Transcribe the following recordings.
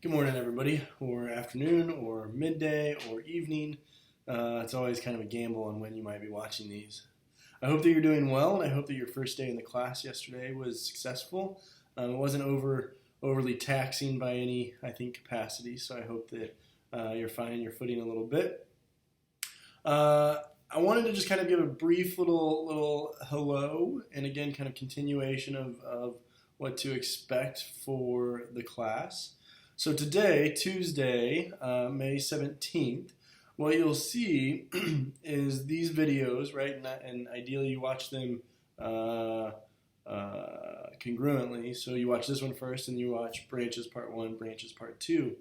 Good morning, everybody, or afternoon, or midday, or evening. It's always kind of a gamble on when you might be watching these. I hope that you're doing well, and I hope that your first day in the class yesterday was successful. It wasn't overly taxing by any, capacity, so I hope that you're finding your footing a little bit. I wanted to just kind of give a brief little hello, and again, kind of continuation of what to expect for the class. So today, Tuesday, May 17th, what you'll see is these videos, right? And ideally you watch them congruently. So you watch this one first and you watch branches part 1, branches part 2.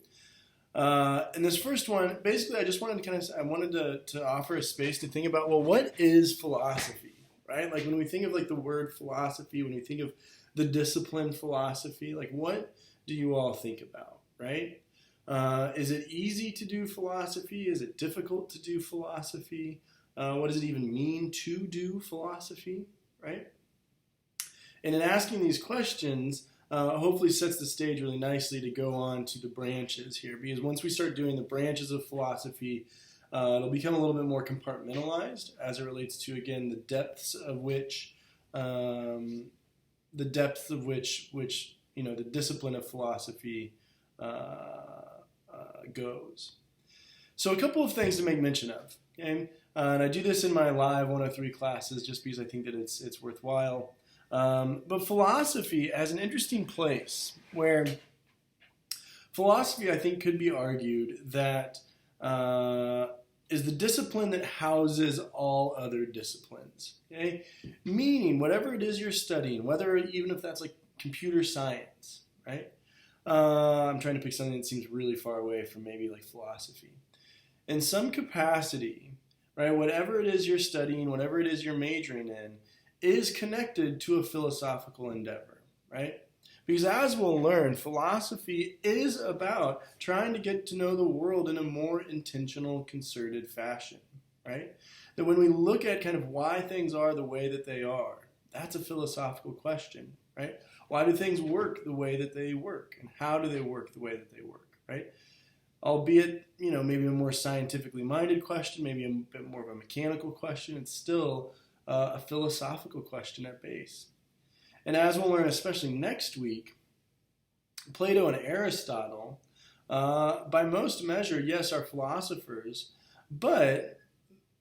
And this first one, basically I just wanted to offer a space to think about, well, what is philosophy, right? Like when we think of like the word philosophy, when we think of the discipline philosophy, like what do you all think about? Right? Is it easy to do philosophy? Is it difficult to do philosophy? What does it even mean to do philosophy? Right? And in asking these questions, hopefully sets the stage really nicely to go on to the branches here. Because once we start doing the branches of philosophy, it'll become a little bit more compartmentalized as it relates to, again, the depths of which the discipline of philosophy goes. So a couple of things to make mention of, okay? And I do this in my live 103 classes just because I think that it's worthwhile. But philosophy has an interesting place where philosophy, I think, could be argued that is the discipline that houses all other disciplines, okay? Meaning, whatever it is you're studying, even if that's like computer science, right? I'm trying to pick something that seems really far away from maybe like philosophy. In some capacity, right, whatever it is you're studying, whatever it is you're majoring in, is connected to a philosophical endeavor, right? Because as we'll learn, philosophy is about trying to get to know the world in a more intentional, concerted fashion, right? That when we look at kind of why things are the way that they are, that's a philosophical question, right? Why do things work the way that they work? And how do they work the way that they work, right? Albeit, maybe a more scientifically minded question, maybe a bit more of a mechanical question, it's still a philosophical question at base. And as we'll learn, especially next week, Plato and Aristotle, by most measure, yes, are philosophers, but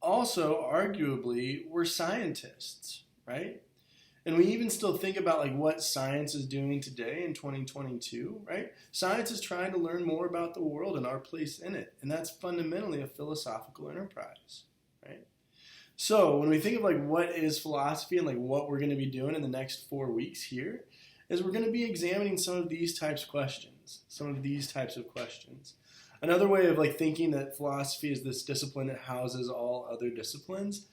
also arguably were scientists, right? And we even still think about like what science is doing today in 2022, right? Science is trying to learn more about the world and our place in it. And that's fundamentally a philosophical enterprise, right? So when we think of like what is philosophy and like what we're going to be doing in the next 4 weeks here, is we're going to be examining some of these types of questions. Another way of like thinking that philosophy is this discipline that houses all other disciplines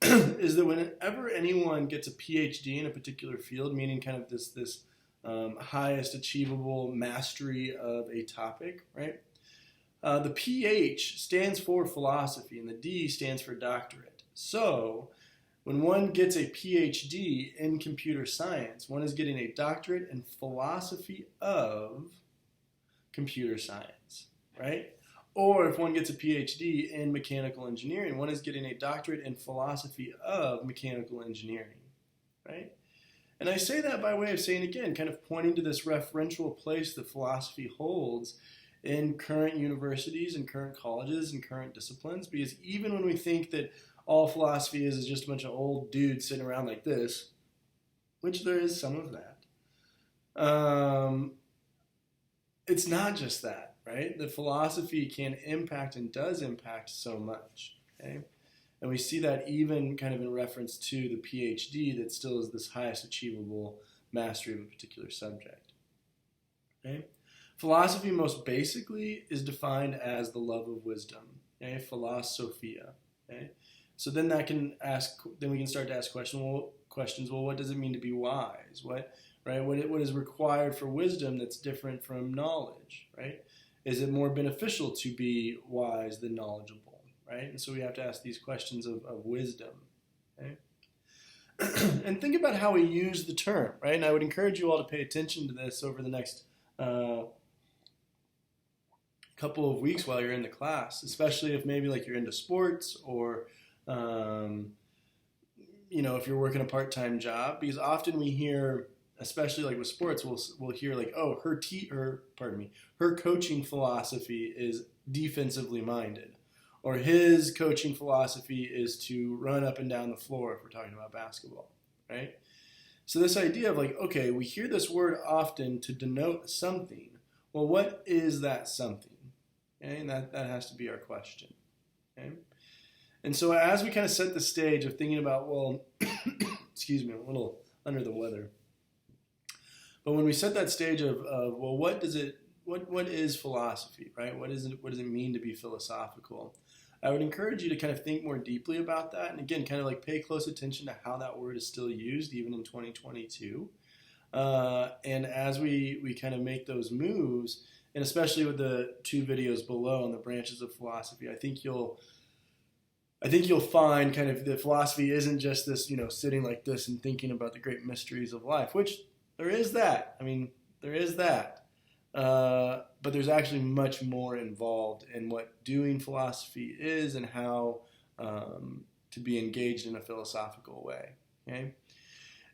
is that whenever anyone gets a PhD in a particular field, meaning kind of this highest achievable mastery of a topic, right? The PH stands for philosophy, and the D stands for doctorate. So when one gets a PhD in computer science, one is getting a doctorate in philosophy of computer science, right? Or if one gets a PhD in mechanical engineering, one is getting a doctorate in philosophy of mechanical engineering, right? And I say that by way of saying, again, kind of pointing to this referential place that philosophy holds in current universities and current colleges and current disciplines, because even when we think that all philosophy is just a bunch of old dudes sitting around like this, which there is some of that, it's not just that. Right? The philosophy can impact and does impact so much, okay? And we see that even kind of in reference to the PhD that still is this highest achievable mastery of a particular subject, okay? Philosophy most basically is defined as the love of wisdom, okay? Philosophia, okay? So then we can start to ask questions, well, what does it mean to be wise? What is required for wisdom that's different from knowledge, right? Is it more beneficial to be wise than knowledgeable, right? And so we have to ask these questions of wisdom, okay? And think about how we use the term, right? And I would encourage you all to pay attention to this over the next couple of weeks while you're in the class, especially if maybe like you're into sports or um, if you're working a part-time job, because often we hear, especially like with sports, we'll hear like, oh, her coaching philosophy is defensively minded, or his coaching philosophy is to run up and down the floor if we're talking about basketball, right? So this idea of like, okay, we hear this word often to denote something. Well, what is that something? Okay, and that has to be our question. Okay? And so as we kind of set the stage of thinking about, well, excuse me, I'm a little under the weather. But when we set that stage of well, what is philosophy, right? What does it mean to be philosophical? I would encourage you to kind of think more deeply about that. And again, kind of like pay close attention to how that word is still used, even in 2022. And as we kind of make those moves, and especially with the 2 videos below on the branches of philosophy, I think you'll find kind of that philosophy isn't just this, sitting like this and thinking about the great mysteries of life, which there is that. I mean, there is that. But there's actually much more involved in what doing philosophy is and how to be engaged in a philosophical way. Okay?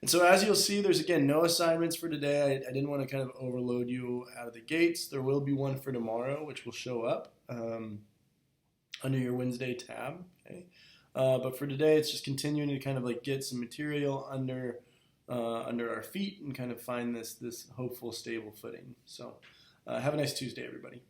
And so as you'll see, there's, again, no assignments for today. I didn't want to kind of overload you out of the gates. There will be one for tomorrow, which will show up under your Wednesday tab. Okay? But for today, it's just continuing to kind of like get some material under our feet and kind of find this hopeful, stable footing. So have a nice Tuesday, everybody.